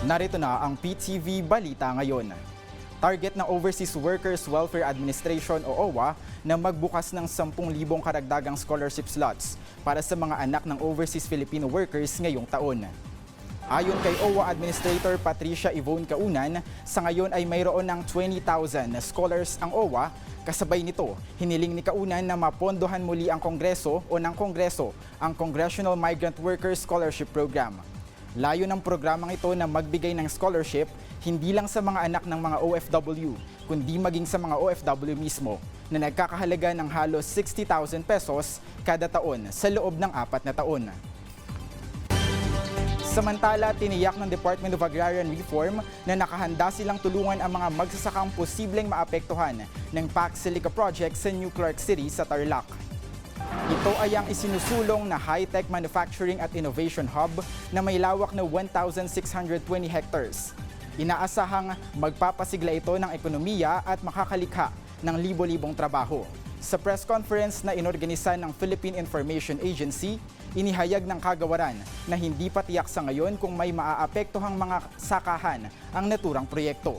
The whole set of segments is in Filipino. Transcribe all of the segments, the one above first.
Narito na ang PTV Balita ngayon. Target ng Overseas Workers Welfare Administration o OWA na magbukas ng 10,000 karagdagang scholarship slots para sa mga anak ng overseas Filipino workers ngayong taon. Ayon kay OWA Administrator Patricia Yvonne Kaunan, sa ngayon ay mayroon ng 20,000 na scholars ang OWA. Kasabay nito, hiniling ni Kaunan na mapondohan muli ang Kongreso o ng Kongreso ang Congressional Migrant Workers Scholarship Program. Layo ng programang ito na magbigay ng scholarship hindi lang sa mga anak ng mga OFW, kundi maging sa mga OFW mismo na nagkakahalaga ng halos 60,000 pesos kada taon sa loob ng 4 na taon. Samantala, tiniyak ng Department of Agrarian Reform na nakahanda silang tulungan ang mga magsasakang posibleng maapektuhan ng Pax Silica Project sa New Clark City sa Tarlac. Ito ay ang isinusulong na high-tech manufacturing at innovation hub na may lawak na 1,620 hectares. Inaasahang magpapasigla ito ng ekonomiya at makakalikha ng libo-libong trabaho. Sa press conference na inorganisa ng Philippine Information Agency, inihayag ng kagawaran na hindi pa tiyak sa ngayon kung may maaapektuhang mga sakahan ang naturang proyekto.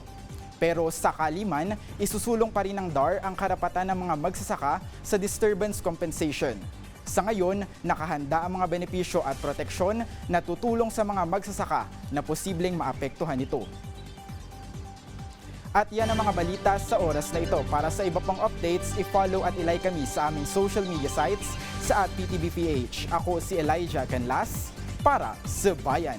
Pero sakali man, isusulong pa rin ng DAR ang karapatan ng mga magsasaka sa disturbance compensation. Sa ngayon, nakahanda ang mga benepisyo at proteksyon na tutulong sa mga magsasaka na posibleng maapektuhan ito. At yan ang mga balita sa oras na ito. Para sa iba pang updates, i-follow at ilike kami sa aming social media sites sa @PTVPH. Ako si Elijah Canlas para sa Bayan.